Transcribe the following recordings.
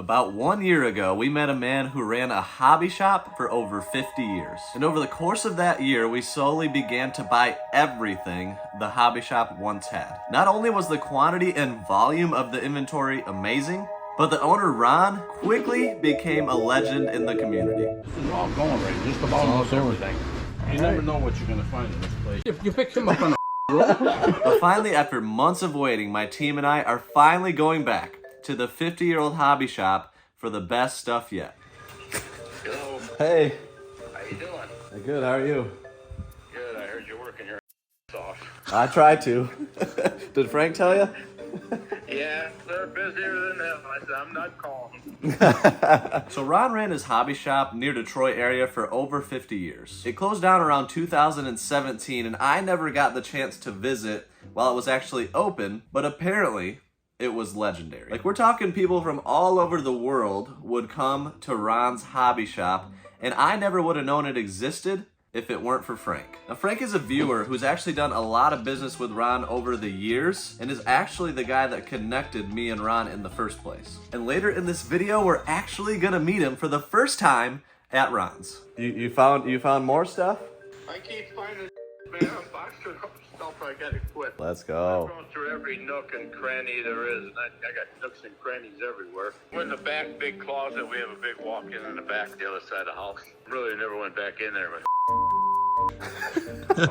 About 1 year ago, we met a man who ran a hobby shop for over 50 years. And over the course of that year, we slowly began to buy everything the hobby shop once had. Not only was the quantity and volume of the inventory amazing, but the owner, Ron, quickly became a legend in the community. This is all going right, just about almost everything. You never know what you're going to find in this place. If you pick him up on the road. But finally, after months of waiting, my team and I are finally going back to the 50-year-old hobby shop for the best stuff yet. Hello. Hey. How you doing? Good, how are you? Good. I heard you're working your ass off. I tried to. Did Frank tell you? Yeah, they're busier than hell. I said, I'm not calling. So Ron ran his hobby shop near Detroit area for over 50 years. It closed down around 2017, and I never got the chance to visit while it was actually open, but apparently it was legendary. Like, we're talking people from all over the world would come to Ron's hobby shop, and I never would have known it existed if it weren't for Frank. Now, Frank is a viewer who's actually done a lot of business with Ron over the years and is actually the guy that connected me and Ron in the first place. And later in this video, we're actually gonna meet him for the first time at Ron's. You found more stuff? I keep finding man, I'm boxing up stuff I gotta quit. Let's go. I'm going through every nook and cranny there is, and I got nooks and crannies everywhere. We're in the back big closet. We have a big walk-in in the back, the other side of the house. Really never went back in there, but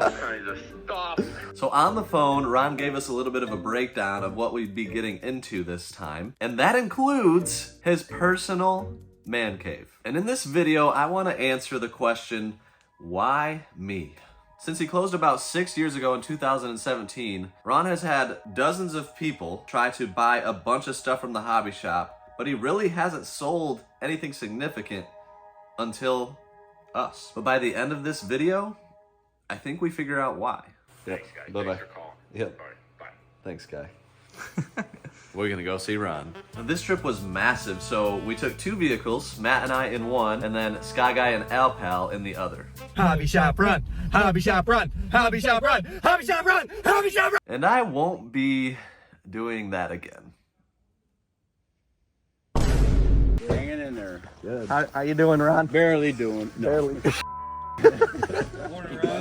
all kinds of stuff. So on the phone, Ron gave us a little bit of a breakdown of what we'd be getting into this time, and that includes his personal man cave. And in this video, I want to answer the question, why me? Since he closed about 6 years ago in 2017, Ron has had dozens of people try to buy a bunch of stuff from the hobby shop, but he really hasn't sold anything significant until us. But by the end of this video, I think we figure out why. Thanks, guys. Bye-bye. Thanks for calling. Yep. All right, bye. Thanks, Guy. We're gonna go see Ron. Now, this trip was massive, so we took 2 vehicles, Matt and I in one, and then Sky Guy and Al Pal in the other. Hobby shop run, hobby shop run, hobby shop run, hobby shop run, hobby shop run. And I won't be doing that again. Hanging in there. Good. How you doing, Ron? Barely doing. No. Barely.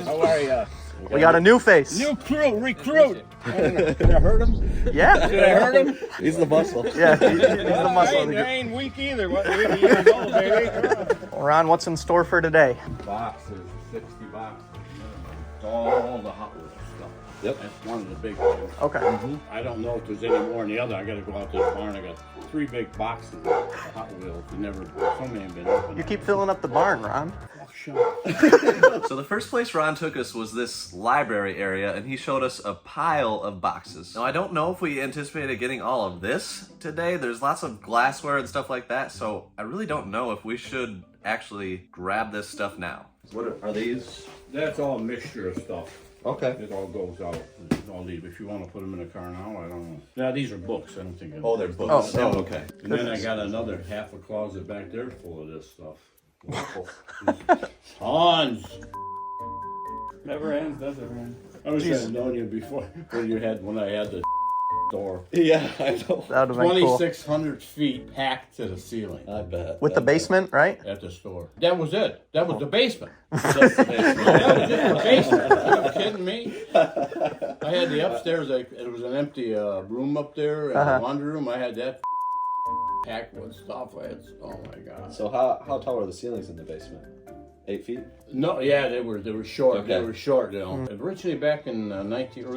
How are ya? We got a new face. New crew, recruit. Did I hurt him? Yeah. Did I hurt him? He's the muscle. Yeah, he's the muscle. I ain't weak either. What, 80 years old, baby. Ron, what's in store for today? Boxes, 60 boxes. All the Hot Wheels stuff. Yep. That's one of the big things. Okay. I don't know if there's any more in the other. I got to go out to the barn. I got 3 big boxes of Hot Wheels. So many have been open. You keep filling up the barn, Ron. Oh, shut up. So the first place Ron took us was this library area, and he showed us a pile of boxes. Now, I don't know if we anticipated getting all of this today. There's lots of glassware and stuff like that, so I really don't know if we should actually grab this stuff now. What are these? That's all a mixture of stuff. Okay. It all goes out. All these. If you want to put them in a car now, I don't know. Yeah, these are books. I don't think. Oh, they're books. Oh, okay. And then I got another half a closet back there full of this stuff. Tons. Never ends, does it, man? I wish I had known you before when I had the store. Yeah, I know. That would have been cool. 2,600 feet packed to the ceiling I bet. With the basement, right? at the store. That was it. That was the basement. That's the basement. That was it. The basement. Are you kidding me? I had the upstairs. It was an empty room up there, and a laundry room. I had that packed with stuff. Oh my god. So how tall are the ceilings in the basement? 8 feet? No, yeah, they were short. Okay. They were short, you know. Originally, back in early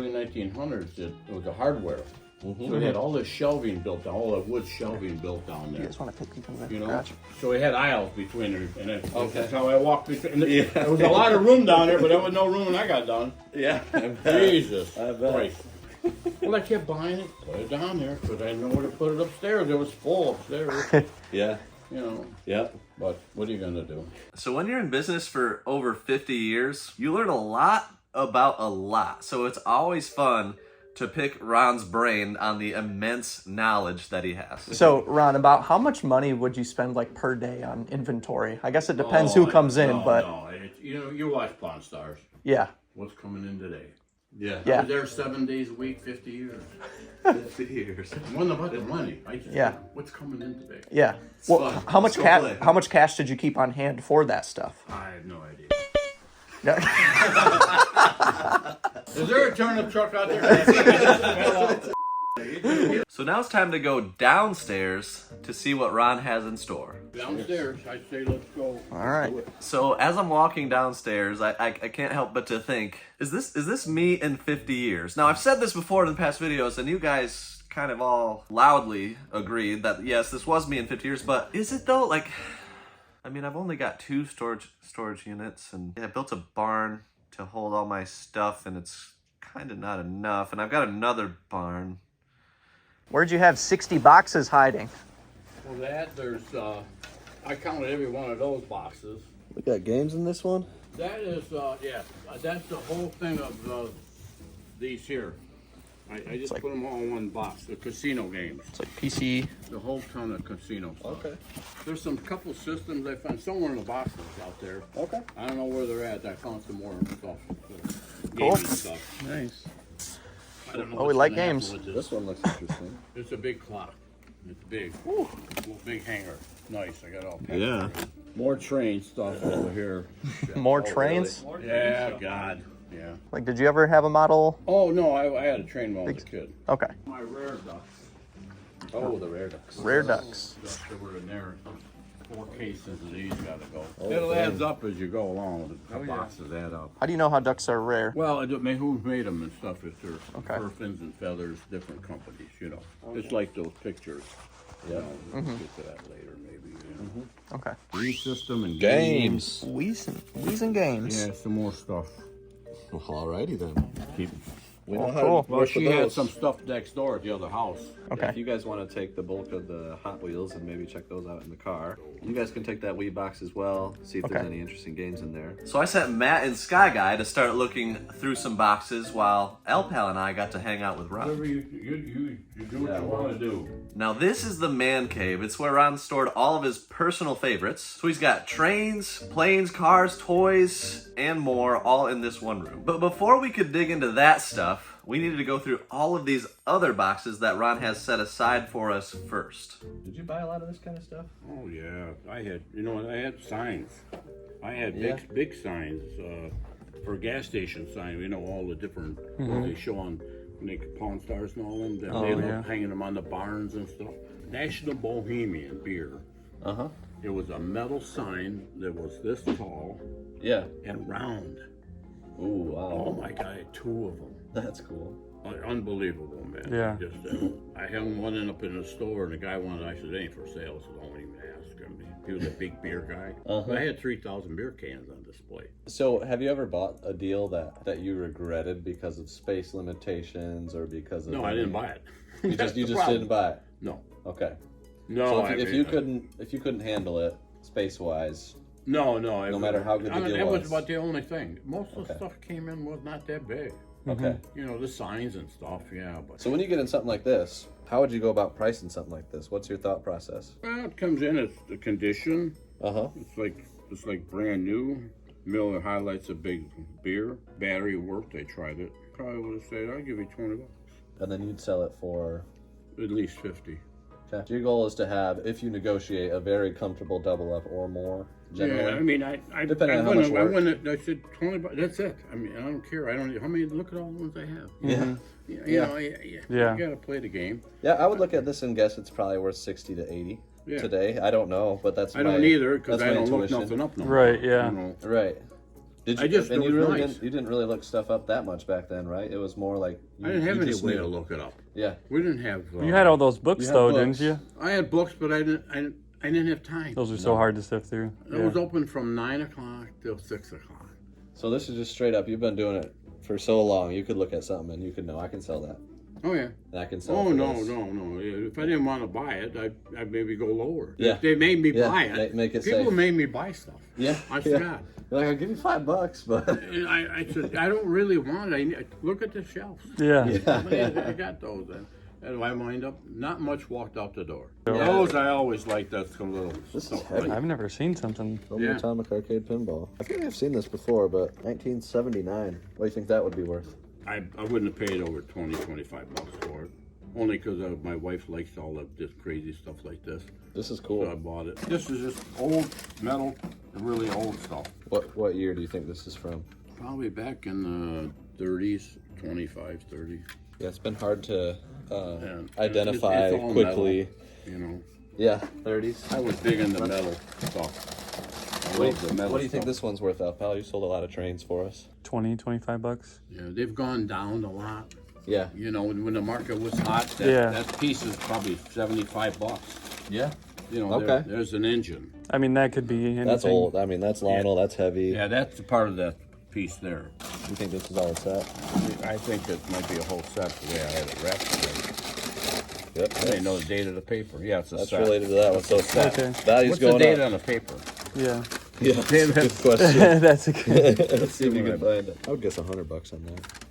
1900s, it was a hardware. So it had all this shelving built down, all the wood shelving built down there. You just want to pick them from the You know, garage. so we had aisles between her, and that's how I walked between. There was a lot of room down there, but there was no room when I got done. Yeah. Jesus I bet. Christ. Well, I kept buying it, put it down there, because I didn't know where to put it upstairs. It was full upstairs, Yeah. you know. Yep. But what are you going to do? So when you're in business for over 50 years, you learn a lot about a lot. So it's always fun to pick Ron's brain on the immense knowledge that he has. So, Ron, about how much money would you spend like per day on inventory? I guess it depends who comes in, but No, you know, you watch Pawn Stars. yeah. What's coming in today? Yeah. Yeah. I was there 7 days a week, 50 years. 50 years. It wasn't about the money. I just Yeah. what's coming in today? Yeah. Well, fun. how much Let's go play. how much cash did you keep on hand for that stuff? I have no idea. No. Is there a turnip truck out there? So now it's time to go downstairs to see what Ron has in store. Downstairs, I say let's go. All right. So as I'm walking downstairs, I can't help but to think, is this me in 50 years? Now I've said this before in the past videos, and you guys kind of all loudly agreed that yes, this was me in 50 years, but is it though? Like, I mean, I've only got 2 storage units, and I built a barn to hold all my stuff, and it's kind of not enough, and I've got another barn. Where'd you have 60 boxes hiding? Well, there's, I counted every one of those boxes. We got games in this one? That is, yeah, that's the whole thing of these here. I just like- put them all in one box, the casino games. It's like PC. The whole ton of casino stuff. Okay. There's some couple systems I found somewhere in the boxes out there. Okay. I don't know where they're at. I found some more stuff. Cool. Gaming stuff. Nice. I don't know Oh, we what's like gonna happen games. with This one looks interesting. It's a big clock. It's big. Big hanger. Nice. I got all packed. Yeah. More train stuff over here. More trains? Yeah, God. Yeah. Like, did you ever have a model? Oh, no, I had a train when I was a kid. Okay. My rare ducks. Oh, the rare ducks. Rare ducks. Ducks that were in there. 4 cases of these gotta go. It'll adds up as you go along. The boxes add up. How do you know how ducks are rare? Well, I don't know who made them and stuff. If they're Okay. fur fins and feathers, different companies, you know. It's like those pictures. Yeah. We'll get to that later, maybe. Yeah. Okay. Green system and Wheeze and games. Yeah, some more stuff. Well, alrighty then. Keep. We Oh, cool. Well, she had some stuff next door at the other house. Okay. If you guys want to take the bulk of the Hot Wheels and maybe check those out in the car, you guys can take that Wii box as well, see if there's Okay. any interesting games in there. So I sent Matt and Sky Guy to start looking through some boxes while El Pal and I got to hang out with Ron. Whatever you do what you want to do. Now this is the man cave. It's where Ron stored all of his personal favorites. So he's got trains, planes, cars, toys, and more all in this one room. But before we could dig into that stuff, we needed to go through all of these other boxes that Ron has set aside for us first. Did you buy a lot of this kind of stuff? Oh yeah, I had signs. I had Yeah. big signs for gas station signs. You know, all the different what they show on when they Pawn Stars and all them. They love hanging them on the barns and stuff. National Bohemian beer. Uh-huh. It was a metal sign that was this tall Yeah. and round. Ooh, wow. Oh my God, I had 2 of them. That's cool. Unbelievable, man. Yeah. I held one up in the store, and the guy wanted. I said, "It ain't for sale, so don't even ask him." He was a big beer guy. Uh-huh. I had 3,000 beer cans on display. So have you ever bought a deal that you regretted because of space limitations or because of... No, I didn't buy it. You That's just the problem. didn't buy it? No, Okay. no. So I if mean, you couldn't handle it space-wise, no. no matter how good the deal that was was. about the only thing. Most of the Okay. stuff came in was not that big. okay. You know, the signs and stuff. Yeah, but So when you get in something like this, how would you go about pricing something like this? What's your thought process? well, it comes in as the condition. Uh-huh. It's like brand new. Miller Highlight's a big beer. Battery worked. I tried it. Probably would have said, "I'll give you $20." And then you'd sell it for... At least 50. Okay. Your goal is to have, if you negotiate, a very comfortable double up or more, generally. Yeah, I mean, I Depending on how wouldn't- much I work. wouldn't. I said $20. That's it. I mean, I don't care. I don't. How many? Look at all the ones I have. Yeah. You know, you gotta play the game. Yeah, I would look at this and guess it's probably worth 60 to 80 Yeah. today. I don't know, but that's I don't either because that's I my don't look intuition. nothing up no more. Right, yeah. You know. Right. Did you? I just- and it you was really nice. didn't really look stuff up that much back then, right? It was more like I didn't have any just way knew. to look it up. Yeah. We didn't have. You had all those books, You had though, books. didn't you? I had books, but I didn't have time. Those are so hard to sift through. It was open from 9 o'clock till 6 o'clock. So this is just straight up. You've been doing it for so long. You could look at something and you could know I can sell that. Oh yeah. And I can sell. Oh for no, this. no. If I didn't want to buy it, I'd maybe go lower. Yeah. If they made me Yeah, buy it. make it People safe. made me buy stuff. Yeah. I yeah. forgot. You're like, I'll give you $5, but And I said, I don't really want it. Look at the shelves. Yeah. I got those. And I wind up, not much walked out the door. Yeah. Those I always like that little This is stuff. heavy. Like, I've never seen something. Yeah. Atomic Arcade Pinball. I feel like I've seen this before, but 1979. What do you think that would be worth? I wouldn't have paid over 25 bucks for it. Only because my wife likes all of this crazy stuff like this. This is cool. So I bought it. This is just old metal, really old stuff. What year do you think this is from? Probably back in the 30s, 25, 30. Yeah, it's been hard to And identify it's all quickly. Metal, you know. Yeah, 30s. I was big into metal stuff. What do you think this one's worth, pal? You sold a lot of trains for us. 20, 25 bucks. Yeah, they've gone down a lot. Yeah. You know, when the market was hot, that piece is probably 75 bucks. Yeah. You know, okay. There's an engine. I mean, that could be anything. That's old. I mean, that's Lionel. That's heavy. Yeah, that's a part of that piece there. You think this is all it's at? I think it might be a whole set the way I had it wrapped today. Yep. I didn't know the date of the paper. Yeah, it's a That's set. related to that one. So it's Okay. value's What's going the date up. on the paper? Yeah. Yeah, that's a good question. That's a good. Let's see if you can find it. I would guess $100 on that.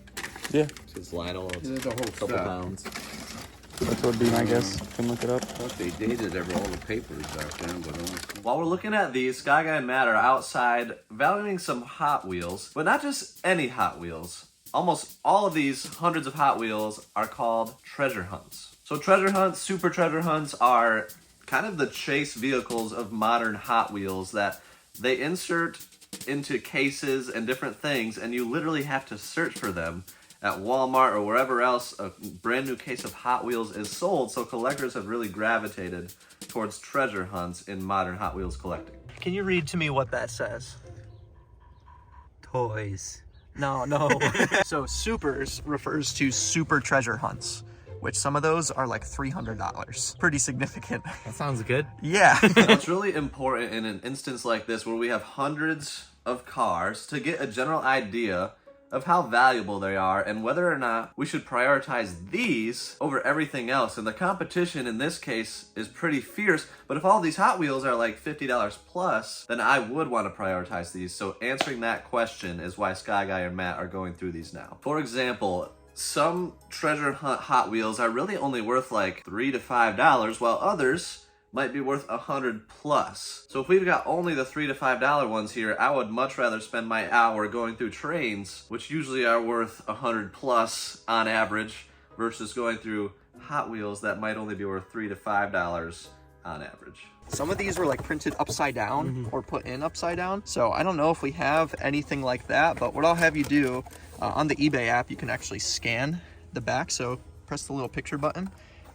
Yeah. It's Lionel. It's There's a whole a couple set. pounds. That would be my guess. Can look it up. I thought they dated all the papers back then, but While we're looking at these, Sky Guy and Matt are outside valuing some Hot Wheels, but not just any Hot Wheels. Almost all of these hundreds of Hot Wheels are called treasure hunts. So treasure hunts, super treasure hunts are kind of the chase vehicles of modern Hot Wheels that they insert into cases and different things, and you literally have to search for them at Walmart or wherever else a brand new case of Hot Wheels is sold. So collectors have really gravitated towards treasure hunts in modern Hot Wheels collecting. Can you read to me what that says? Toys. No. So supers refers to super treasure hunts, which some of those are like $300. Pretty significant. That sounds good. Yeah. It's really important in an instance like this where we have hundreds of cars to get a general idea of how valuable they are and whether or not we should prioritize these over everything else. And the competition in this case is pretty fierce, but if all these Hot Wheels are like $50 plus, then I would want to prioritize these. So answering that question is why Sky Guy and Matt are going through these now. For example, some treasure hunt Hot Wheels are really only worth like $3 to $5, while others might be worth $100 plus. So if we've got only the $3 to $5 ones here, I would much rather spend my hour going through trains, which usually are worth $100 plus on average, versus going through Hot Wheels that might only be worth $3 to $5 on average. Some of these were like printed upside down or put in upside down. So I don't know if we have anything like that, but what I'll have you do on the eBay app, you can actually scan the back. So press the little picture button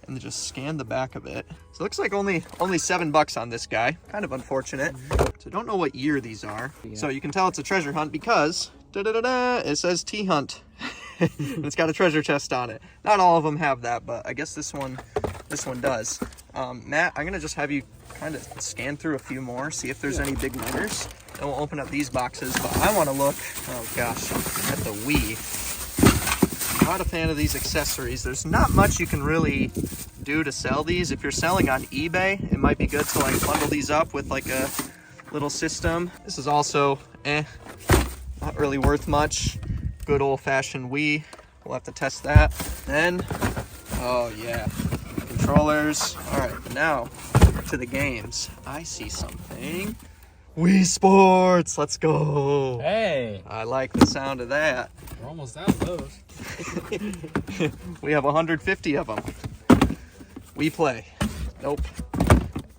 and then just scan the back of it. So it looks like only $7 on this guy. Kind of unfortunate. So don't know what year these are. Yeah. So you can tell it's a treasure hunt because it says T-Hunt. And it's got a treasure chest on it. Not all of them have that, but I guess this one does. Matt, I'm gonna just have you kind of scan through a few more, see if there's any big winners. And we'll open up these boxes, but I wanna look, oh gosh, at the Wii. Not a fan of these accessories. There's not much you can really do to sell these. If you're selling on eBay, it might be good to like bundle these up with like a little system. This is also not really worth much. Good old-fashioned Wii. We'll have to test that. Then, oh yeah, controllers. All right, now to the games. I see something. Wii Sports, let's go. Hey, I like the sound of that. we're almost out of those. We have 150 of them. We play. Nope.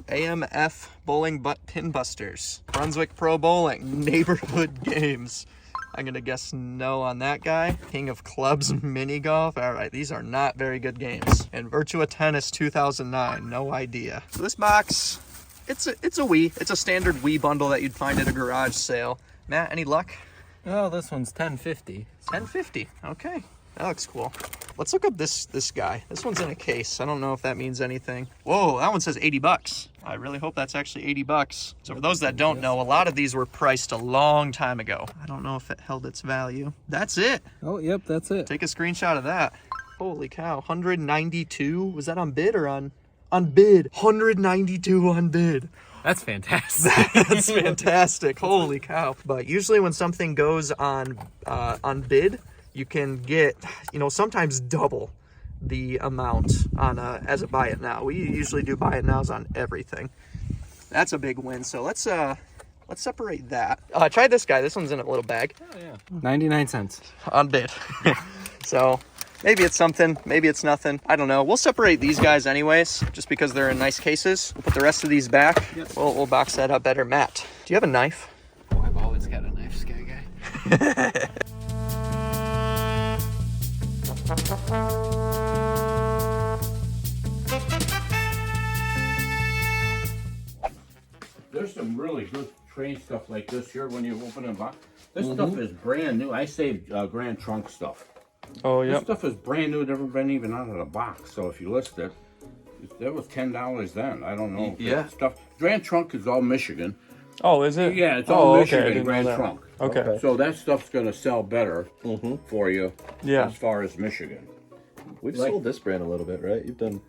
AMF Bowling Pin Busters. Brunswick Pro Bowling. Neighborhood Games. I'm going to guess no on that guy. King of Clubs Mini Golf. All right, these are not very good games. And Virtua Tennis 2009. No idea. So this box, it's a Wii. It's a standard Wii bundle that you'd find at a garage sale. Matt, any luck? Oh, this one's $10.50. $10.50. Okay, that looks cool. Let's look up this guy. This one's in a case. I don't know if that means anything. Whoa, that one says $80. I really hope that's actually $80. So for those that don't know, a lot of these were priced a long time ago. I don't know if it held its value. That's it. Oh, yep, that's it. Take a screenshot of that. Holy cow, 192. Was that on bid or on bid? 192 on bid. That's fantastic. That's fantastic. Holy cow. But usually when something goes on bid, you can get, sometimes double the amount on as a buy it now. We usually do buy it nows on everything. That's a big win. So let's separate that. Try this guy. This one's in a little bag. Oh yeah. 99 cents on bid. So maybe it's something, maybe it's nothing. I don't know. We'll separate these guys anyways, just because they're in nice cases. We'll put the rest of these back. Yep. We'll box that up better. Matt, do you have a knife? Oh, I've always got a knife, Sky Guy. There's some really good train stuff like this here when you open a box. This stuff is brand new. I saved Grand Trunk stuff. Oh, This yep. stuff is brand new, never been even out of the box. So if you list it, that was $10 then. I don't know. Yeah. Stuff. Grand Trunk is all Michigan. Oh, is it? Yeah, it's all okay. I Michigan didn't know Grand that. Trunk. Okay. So that stuff's gonna sell better for you Yeah. as far as Michigan. We've Like- sold this brand a little bit, right? You've done.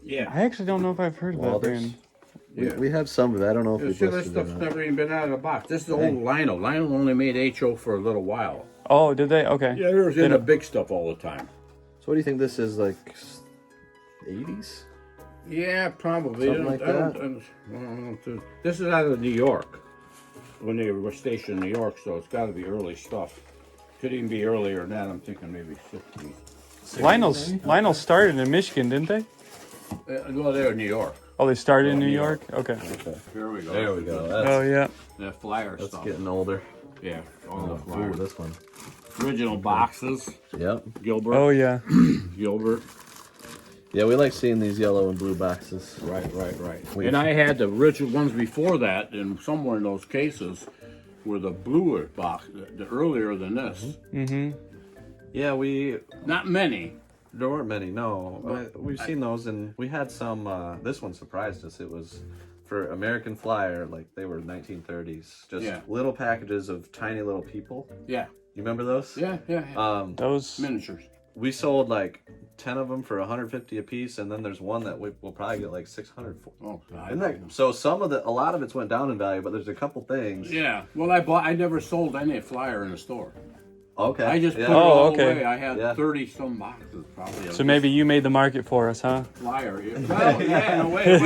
Yeah. I actually don't know if I've heard of that Walters. brand. Yeah. We have some of it. I don't know if You we've see, this listed it stuff's or not. never even been out of the box. This is old Lionel. Lionel only made HO for a little while. Oh, did they? Okay. Yeah, they was in the big stuff all the time. So what do you think this is, like 80s? Yeah, probably. Something like that? This is out of New York, when they were stationed in New York, so it's got to be early stuff. Could even be earlier than that. I'm thinking maybe 60s. Lionel started in Michigan, didn't they? Well, they're in New York. Oh, they started in New York? Okay. Here we go. There we go. That's, Oh, yeah. That flyer that's stuff. getting older. Yeah, all the Ooh, flyers. this one. Original boxes. Yep. Gilbert. Oh, yeah. Gilbert. Yeah, we like seeing these yellow and blue boxes. Right. And I had the original ones before that, and somewhere in those cases were the bluer box, the earlier than this. Yeah, Not many. there weren't many. No, we've seen those, and we had some. This one surprised us. It was for American Flyer, like they were 1930s, just little packages of tiny little people. Yeah. You remember those? Yeah. Those. Miniatures. We sold like 10 of them for 150 a piece, and then there's one that we'll probably get like 600 for. Oh, Isn't that, so a lot of it's went down in value, but there's a couple things. yeah. Well, I never sold any flyer in the store. Okay. I just put it Oh, all okay. away. I had Yeah. 30 some boxes probably. So maybe you made the market for us, huh? Flyer. Yeah. Well, yeah, in a way. Well,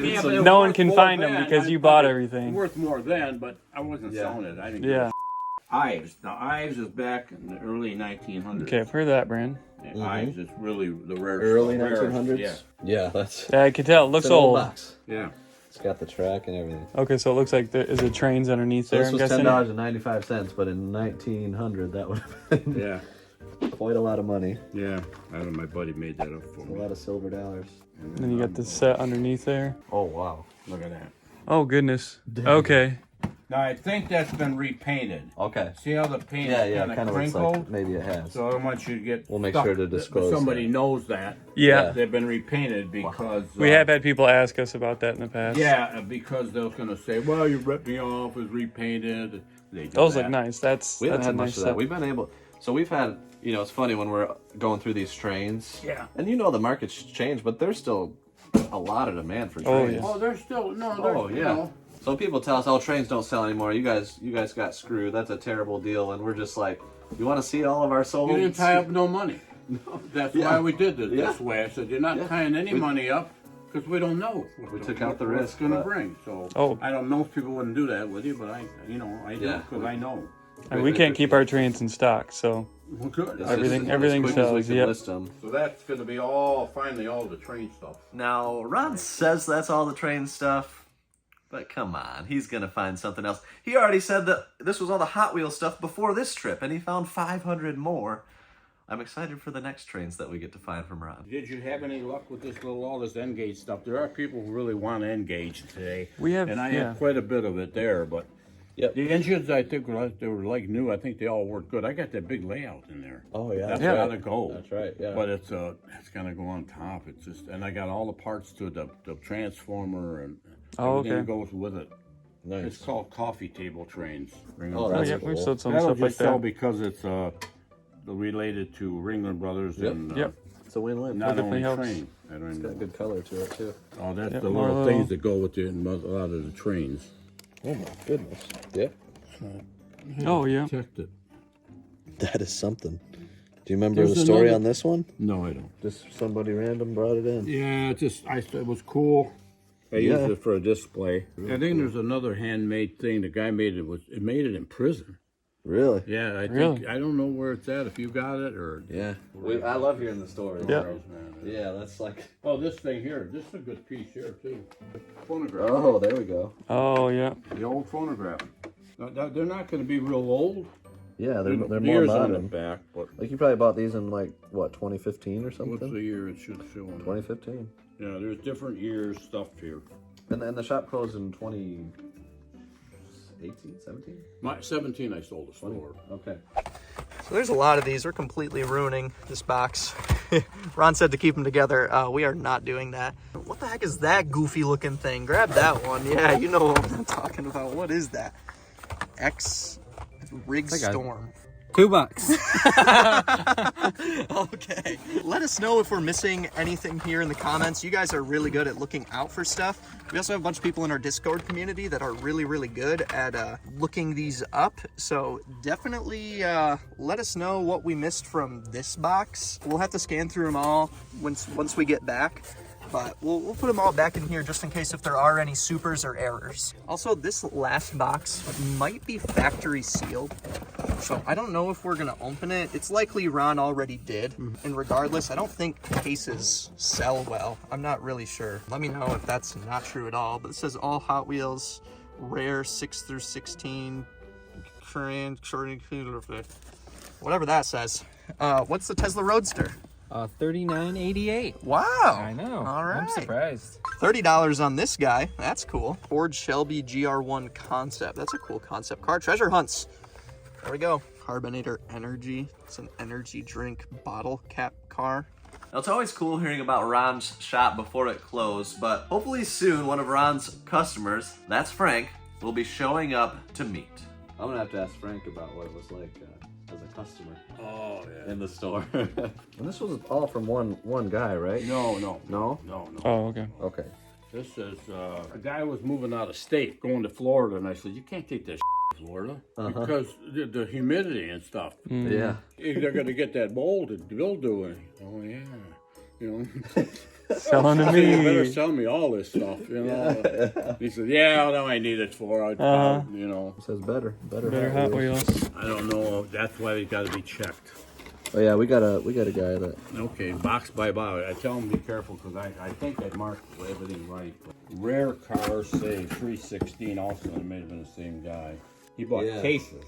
yeah, but it was No one can worth find more them then. because you I- bought it everything. was worth more then, but I wasn't selling it. I didn't. Yeah. Ives. Now Ives is back in the early 1900s. Okay, I've heard that brand. Yeah, Ives is really the rare. Early stuff. 1900s. Yeah. Yeah, that's. Yeah, I could tell. It looks It's an old old. box. Yeah. It's got the track and everything. Okay, so it looks like is it trains underneath So there? this I'm was guessing. $10.95, but in 1900 that would have been Yeah. quite a lot of money. Yeah. I don't know. My buddy made that up for A me. lot of silver dollars. And then you got the set underneath there. Oh wow. Look at that. Oh goodness. Okay. Now I think that's been repainted. Okay. See how the paint Yeah, is yeah, kind kind of of looks crinkled? like maybe it has. So I don't want you to get. We'll make stuck sure to that disclose somebody that. knows that. Yeah. They've been repainted because. We have had people ask us about that in the past. Yeah, because they're going to say, well, you ripped me off, it was repainted. They do Those that. look nice. That's We haven't that's a had much nice of that. set. We've been able. So we've had. You know, it's funny when we're going through these trains. Yeah. And you know the market's changed, but there's still a lot of demand for Oh, trains. yeah. Oh, they're still, no, they're, Oh you yeah. know, So people tell us, "Oh, trains don't sell anymore. You guys got screwed. That's a terrible deal." And we're just like, "You want to see all of our sold?" you didn't tie up no money. That's Yeah. why we did it Yeah. this way. I said, you're not Yeah. tying any money up because we don't know. We took out the what risk, it's going to but- bring. So Oh. I don't know if people wouldn't do that with you, but I do Yeah. because I know. And we can't keep our trains in stock, so Well, good. It's Everything- just as everything quick as we sells, can yep. list them. So that's going to be finally all the train stuff. Now, Ron says that's all the train stuff, but come on, he's gonna find something else. He already said that this was all the Hot Wheels stuff before this trip, and he found 500 more. I'm excited for the next trains that we get to find from Ron. Did you have any luck with all this Engage stuff? There are people who really want to Engage today. We have- and I yeah. have quite a bit of it there, but Yep. the engines I think they were like new. I think they all work good. I got that big layout in there. Oh yeah. That's Yeah. gotta go. That's right, yeah. But it's gonna go on top. It's just, and I got all the parts to the transformer and Oh, everything okay. goes with it. Nice. It's called coffee table trains. Oh, Oh, that's yeah, cool. we've sold some That'll stuff like just sell that. because it's related to Ringling Brothers Yep. and Yep. It's a win-win. not definitely only helps. train. I don't It's know. got good color to it too. Oh, that's Yep, the more little little- things that go with a lot of the trains. Oh my goodness. Yeah. Oh yeah. Checked it. That is something. Do you remember There's the story another- on this one? No, I don't. Just somebody random brought it in. Yeah, it was cool. I Yeah. used it for a display. I think there's another handmade thing. The guy made it in prison. Really? Yeah, I think Really? I don't know where it's at. If you got it or Yeah. I love hearing the stories. Yeah. man. Yeah, that's like. Oh, this thing here. This is a good piece here too. Phonograph. Oh, there we go. Oh, yeah. The old phonograph. Now, they're not going to be real old. Yeah, they're more Years on the modern. back, but Like you probably bought these in like what 2015 or what's the something? year it should show on? 2015. Yeah, there's different years stuffed here. And the shop closed in 2018, 17. My 17, I sold the store. Okay. So there's a lot of these. We're completely ruining this box. Ron said to keep them together. We are not doing that. What the heck is that goofy looking thing? Grab that one. Yeah, you know what I'm talking about. What is that? X Rig Storm. $2. Okay. Let us know if we're missing anything here in the comments. You guys are really good at looking out for stuff. We also have a bunch of people in our Discord community that are really, really good at looking these up. So definitely let us know what we missed from this box. We'll have to scan through them all once we get back. But we'll put them all back in here just in case if there are any supers or errors. Also, this last box might be factory sealed. So I don't know if we're gonna open it. It's likely Ron already did. And regardless, I don't think cases sell well. I'm not really sure. Let me know if that's not true at all. But it says all Hot Wheels, rare 6 through 16, whatever that says. What's the Tesla Roadster? $39.88. Wow. I know. All right. I'm surprised. $30 on this guy. That's cool. Ford Shelby GR1 concept. That's a cool concept car. Treasure hunts. There we go. Carbinator Energy. It's an energy drink bottle cap car. Now, it's always cool hearing about Ron's shop before it closed, but hopefully soon one of Ron's customers, that's Frank, will be showing up to meet. I'm gonna have to ask Frank about what it was like as a customer. Oh, yeah. In the store. And this was all from one guy, right? No. Oh, okay. Okay. This is, a guy was moving out of state, going to Florida, and I said, you can't take that to Florida because the humidity and stuff. Yeah. They're going to get that mold and mildew. And, oh, yeah. You know, Selling to you better me. sell me all this stuff, you know. He said, yeah, I know I need it for, you know. It says better Better Hot Wheels. I don't know. That's why they got to be checked. Oh yeah, we got a guy that. Okay, box by box. I tell them be careful because I think I marked everything right. Rare cars say 316 also. It may have been the same guy. He bought Yeah. cases.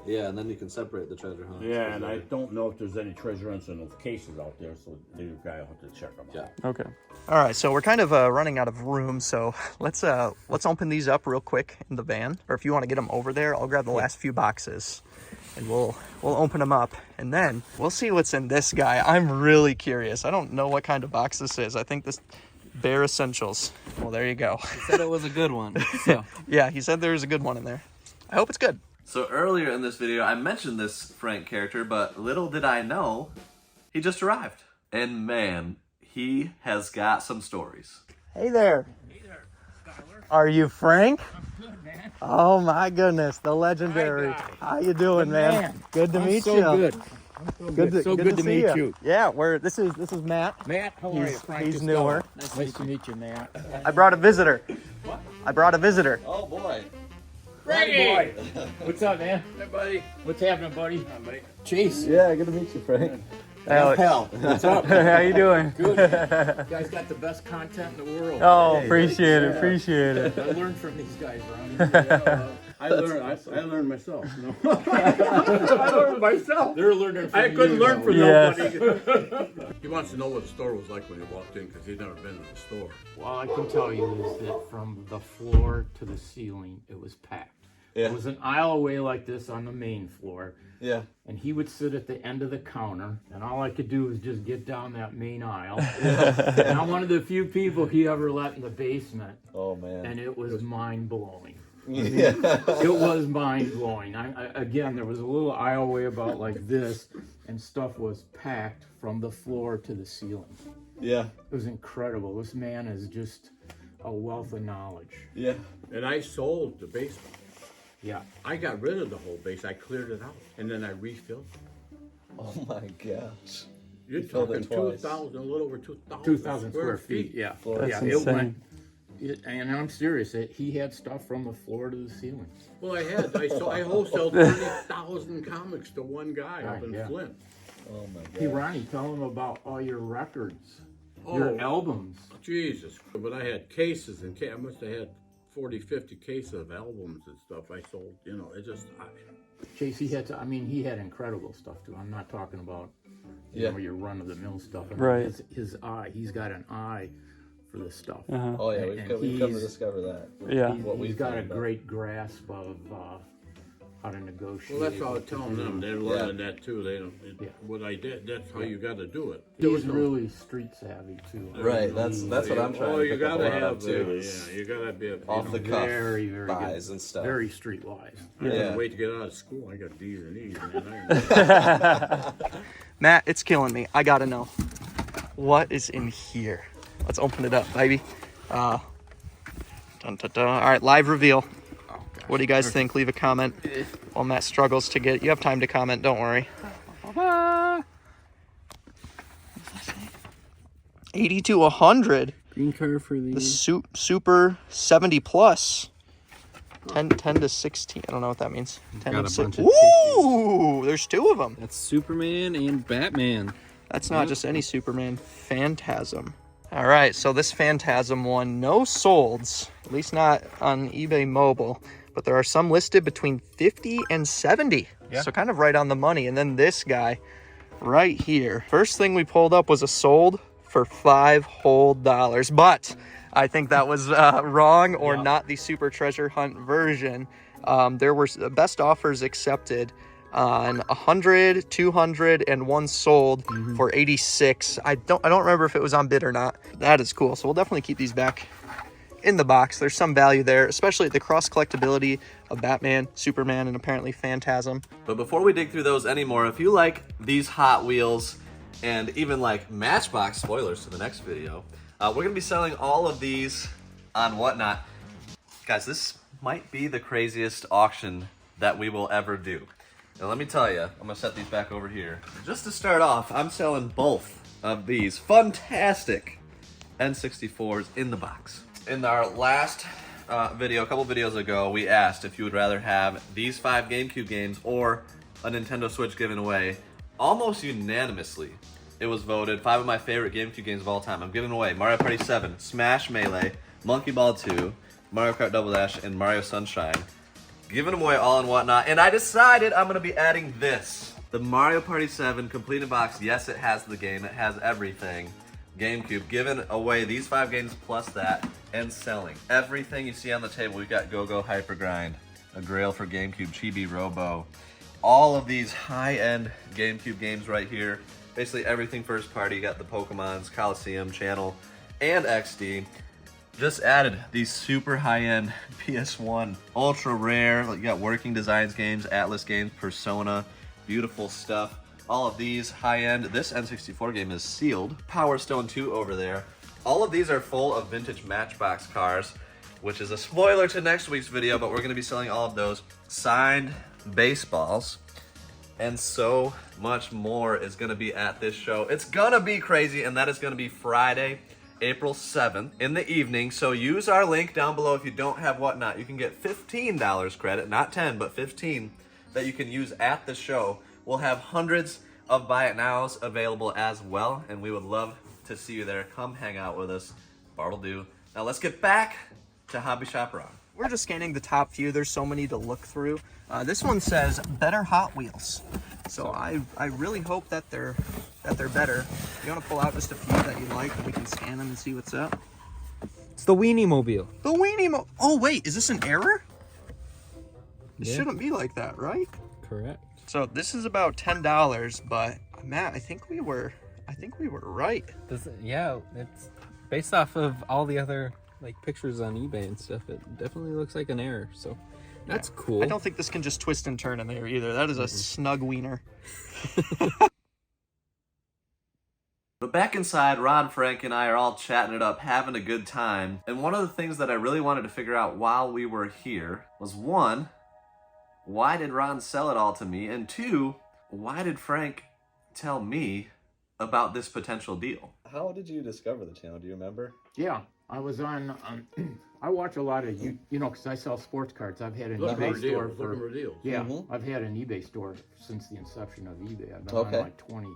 Yeah, and then you can separate the treasure hunts. Yeah, and I don't know if there's any treasure hunts in those cases out there, so the guy will have to check them out. Okay. All right, so we're kind of running out of room, so let's open these up real quick in the van. Or if you want to get them over there, I'll grab the last few boxes, and we'll open them up, and then we'll see what's in this guy. I'm really curious. I don't know what kind of box this is. I think this Bare Essentials. Well, there you go. He said it was a good one. So. Yeah, he said there's a good one in there. I hope it's good. So earlier in this video, I mentioned this Frank character, but little did I know, he just arrived. And man, he has got some stories. Hey there. Hey there, Skyler. Are you Frank? I'm good, man. Oh my goodness, the legendary. How you doing, man? Good to meet you. I'm Good to meet you. Yeah, this is Matt. Matt, how are you? Frank, He's just newer. Nice to meet you, Matt. I brought a visitor. What? I brought a visitor. Oh boy. Frankie! What's up, man? Hey, buddy. What's happening, buddy? Hi, mate. Chase. Yeah, good to meet you, Frank. Alex. Pal. What's up? How you doing? Good. You guys got the best content in the world. Oh, appreciate it. I learned from these guys, Ron. I learned myself. You know? I learned myself. They're learning from I couldn't learn from Yes. nobody. He wants to know what the store was like when he walked in because he'd never been to the store. All I can tell you is that from the floor to the ceiling, it was packed. Yeah. It was an aisle away like this on the main floor. Yeah. And he would sit at the end of the counter, and all I could do was just get down that main aisle. And I'm one of the few people he ever let in the basement, Oh man. and it was mind-blowing. Yeah. It was mind-blowing. Again, there was a little aisleway about like this, and stuff was packed from the floor to the ceiling. Yeah. It was incredible. This man is just a wealth of knowledge. Yeah. And I sold the basement. Yeah. I got rid of the whole base. I cleared it out, and then I refilled it. Oh my gosh. You're filled talking it twice. 2,000, a little over 2,000 2,000 square feet. Yeah. Floor. Yeah. That's It insane. went And I'm serious. He had stuff from the floor to the ceiling. Well, I wholesaled 30,000 comics to one guy up in Yeah. Flint. Oh my god. Hey, Ronnie, tell him about all your records, your albums. Jesus. But I had cases and I must have had 40, 50 cases of albums and stuff I sold. You know, it just... Chase, he had incredible stuff too. I'm not talking about you know, your run-of-the-mill stuff. I mean, Right. His eye, he's got an eye for this stuff. Oh yeah, we've come to discover that. Yeah. He's got a great grasp of how to negotiate. Well, that's all I'm telling them. They're learning that too. They don't. What I did. That's how you got to do it. He's really street savvy too. Right, that's what I'm trying to you pick up gotta on have too. yeah, you gotta be Off the cuff very, very buys good, and stuff. very streetwise. I Yeah. couldn't wait to get out of school. I got D's and E's, man. Matt, it's killing me. I gotta know. What is in here? Let's open it up, baby. Dun, dun, dun. All right, live reveal. What do you guys think? Leave a comment while Matt struggles to get... You have time to comment, don't worry. 80 to 100. Green card for The Super 70 plus. 10 to 16. I don't know what that means. 10 Got to a 6. bunch of Ooh, there's two of them. That's Superman and Batman. That's not just any Superman. Phantasm. All right, so this Phantasm one, no solds, at least not on eBay Mobile, but there are some listed between 50 and 70. Yeah. So kind of right on the money. And then this guy right here. First thing we pulled up was a sold for $5 whole, but I think that was wrong or not the Super Treasure Hunt version. There were best offers accepted on 100, 200, and one sold for 86. I don't remember if it was on bid or not. That is cool. So we'll definitely keep these back in the box. There's some value there, especially the cross collectability of Batman, Superman, and apparently Phantasm. But before we dig through those anymore, if you like these Hot Wheels and even like Matchbox, spoilers to the next video, we're gonna be selling all of these on Whatnot. Guys, this might be the craziest auction that we will ever do. Now let me tell you, I'm gonna set these back over here. Just to start off, I'm selling both of these fantastic N64s in the box. In our last video, a couple videos ago, we asked if you would rather have these 5 GameCube games or a Nintendo Switch given away. Almost unanimously, it was voted 5 of my favorite GameCube games of all time. I'm giving away Mario Party 7, Smash Melee, Monkey Ball 2, Mario Kart Double Dash, and Mario Sunshine. Giving them away all and Whatnot, and I decided I'm gonna be adding this. The Mario Party 7 complete in box. Yes, it has the game, it has everything. GameCube, giving away these 5 games plus that, and selling everything you see on the table. We've got Go-Go Hyper Grind, a Grail for GameCube, Chibi Robo, all of these high-end GameCube games right here. Basically everything first party. You got the Pokemons, Coliseum, Channel, and XD. Just added these super high-end PS1 ultra rare. You got Working Designs games, Atlas games, Persona, beautiful stuff. All of these high-end. This N64 game is sealed. Power Stone 2 over there. All of these are full of vintage Matchbox cars, which is a spoiler to next week's video, but we're going to be selling all of those. Signed baseballs, and so much more is going to be at this show. It's going to be crazy, and that is going to be Friday, April 7th in the evening. So use our link down below if you don't have Whatnot. You can get $15 credit, not 10, but 15 that you can use at the show. We'll have hundreds of Buy It Nows available as well, and we would love to see you there. Come hang out with us. Bart'll do. Now let's get back to Hobby Shop Ron. We're just scanning the top few. There's so many to look through. This one says better Hot Wheels. So I really hope that they're better. You want to pull out just a few that you like, and we can scan them and see what's up. It's the Weenie Mobile. The Weenie Oh wait, is this an error? It shouldn't be like that, right? Correct. So this is about $10, but Matt, I think we were right. Yeah, it's based off of all the other like pictures on eBay and stuff. It definitely looks like an error. So that's cool. I don't think this can just twist and turn in there either. That is a snug wiener. But back inside, Ron, Frank, and I are all chatting it up, having a good time. And one of the things that I really wanted to figure out while we were here was, one, why did Ron sell it all to me? And two, why did Frank tell me about this potential deal? How did you discover the channel? Do you remember? Yeah. I was on. I watch a lot of you know, because I sell sports cards. I've had an Looking eBay for store deals. Looking for deals. yeah. I've had an eBay store since the inception of eBay. I've been on like 20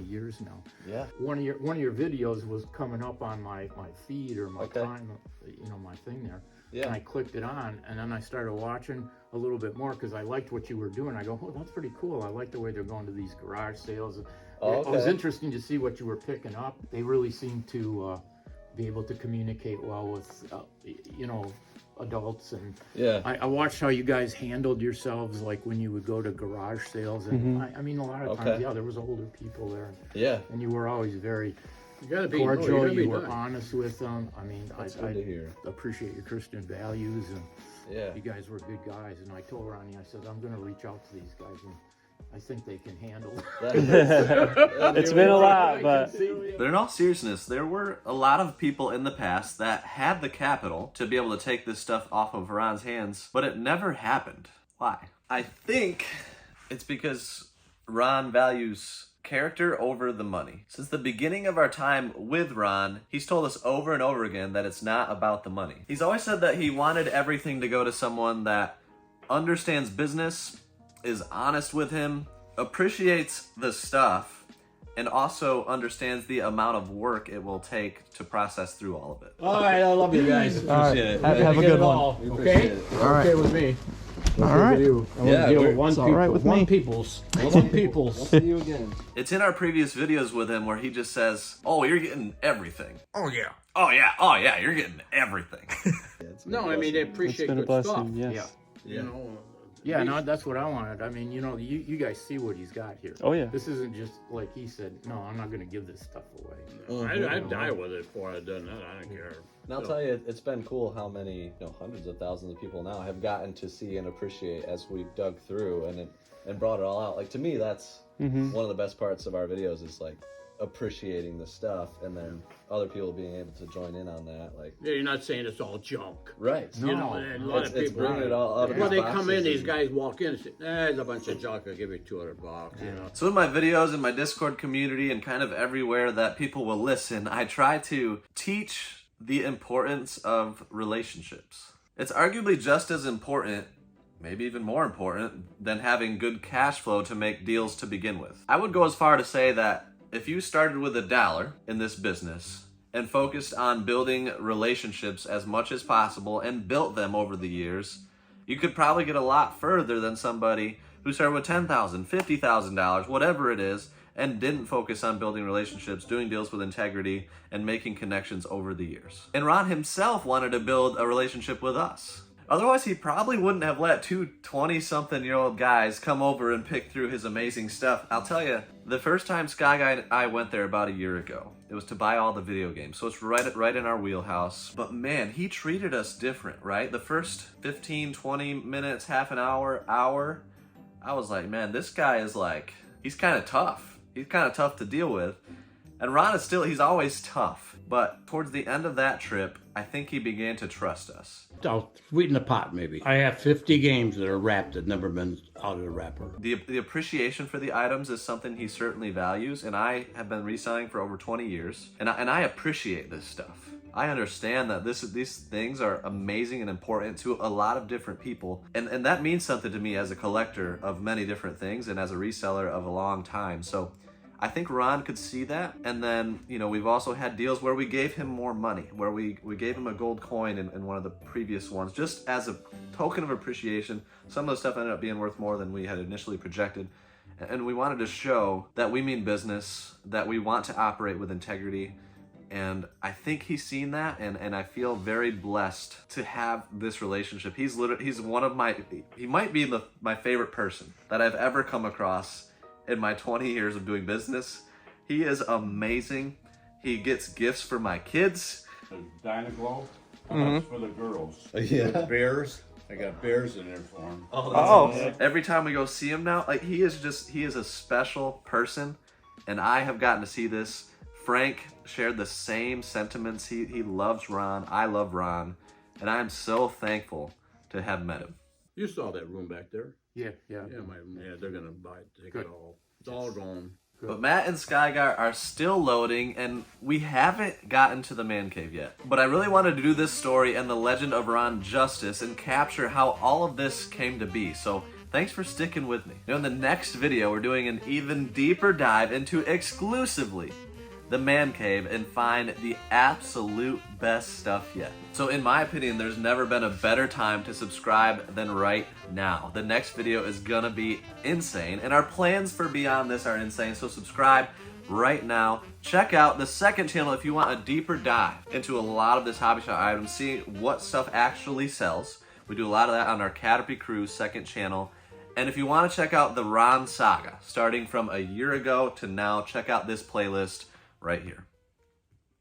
years now. Yeah. One of your videos was coming up on my feed or my time, you know, my thing there. Yeah. And I clicked it on, and then I started watching a little bit more because I liked what you were doing. I go, oh, that's pretty cool. I like the way they're going to these garage sales. It was interesting to see what you were picking up. They really seem to be able to communicate well with, you know, adults. And I watched how you guys handled yourselves, like when you would go to garage sales. And I mean, a lot of times, there was older people there. And you were always very cordial. You were honest with them. I mean, I appreciate your Christian values, and you guys were good guys. And I told Ronnie, I said, I'm going to reach out to these guys, and I think they can handle it. It's been a lot, but in all seriousness, there were a lot of people in the past that had the capital to be able to take this stuff off of Ron's hands, but it never happened. Why? I think it's because Ron values character over the money. Since the beginning of our time with Ron, he's told us over and over again that it's not about the money. He's always said that he wanted everything to go to someone that understands business, is honest with him, appreciates the stuff, and also understands the amount of work it will take to process through all of it. All right, I love you guys. appreciate it. Have a good one. Okay? All right. Okay with me. All right. It's all right with me. Peoples. See you again. It's in our previous videos with him where he just says, oh, you're getting everything. Oh yeah. Oh yeah, you're getting everything. No, I mean, they appreciate It's been a good stuff. blessing, yes. You know. Yeah, no, that's what I wanted. I mean, you know, you guys see what he's got here. Oh yeah. This isn't just like he said, no, I'm not going to give this stuff away. I'd die with it before I'd done that. I don't care. And I'll tell you, it's been cool how many, hundreds of thousands of people now have gotten to see and appreciate as we dug through and brought it all out. Like, to me, that's one of the best parts of our videos is like appreciating the stuff, and then other people being able to join in on that. Like, Yeah, you're not saying it's all junk. right. You know, and a lot of It's people bringing it all out of When these they come in, boxes these and- guys walk in and say, there's a bunch of junk, I'll give you $200, you know. So in my videos, in my Discord community, and kind of everywhere that people will listen, I try to teach the importance of relationships. It's arguably just as important, maybe even more important, than having good cash flow to make deals to begin with. I would go as far to say that if you started with $1 in this business and focused on building relationships as much as possible and built them over the years, you could probably get a lot further than somebody who started with $10,000, $50,000, whatever it is, and didn't focus on building relationships, doing deals with integrity, and making connections over the years. And Ron himself wanted to build a relationship with us. Otherwise, he probably wouldn't have let two 20-something-year-old guys come over and pick through his amazing stuff. I'll tell you, the first time Sky Guy and I went there about a year ago, it was to buy all the video games. So it's right in our wheelhouse. But man, he treated us different, right? The first 15, 20 minutes, half an hour, I was like, man, this guy is like, he's kind of tough. He's kind of tough to deal with. And Ron is still, he's always tough. But towards the end of that trip, I think he began to trust us. I'll sweeten the pot, maybe. I have 50 games that are wrapped that never been out of the wrapper. The appreciation for the items is something he certainly values, and I have been reselling for over 20 years, and I appreciate this stuff. I understand that these things are amazing and important to a lot of different people, and that means something to me as a collector of many different things and as a reseller of a long time. So I think Ron could see that. And then, we've also had deals where we gave him more money, where we gave him a gold coin in one of the previous ones, just as a token of appreciation. Some of the stuff ended up being worth more than we had initially projected. And we wanted to show that we mean business, that we want to operate with integrity. And I think he's seen that, and I feel very blessed to have this relationship. He's one of he might be my favorite person that I've ever come across in my 20 years of doing business. He is amazing. He gets gifts for my kids. The Dynaglow, that's for the girls. Yeah. The bears, I got bears in there for them. Oh. Every time we go see him now, like he is a special person, and I have gotten to see this. Frank shared the same sentiments. He loves Ron. I love Ron, and I am so thankful to have met him. You saw that room back there? Yeah. Yeah, they're gonna buy it. Take it all. It's all gone. But Matt and Skygar are still loading, and we haven't gotten to the man cave yet. But I really wanted to do this story and the legend of Ron justice and capture how all of this came to be. So thanks for sticking with me. In the next video, we're doing an even deeper dive into exclusively the man cave and find the absolute best stuff yet. So in my opinion, there's never been a better time to subscribe than right now. The next video is gonna be insane, and our plans for beyond this are insane, so subscribe right now. Check out the second channel if you want a deeper dive into a lot of this hobby shop items, see what stuff actually sells. We do a lot of that on our Caterpie Cruise second channel. And if you want to check out the Ron saga, starting from a year ago to now, check out this playlist right here.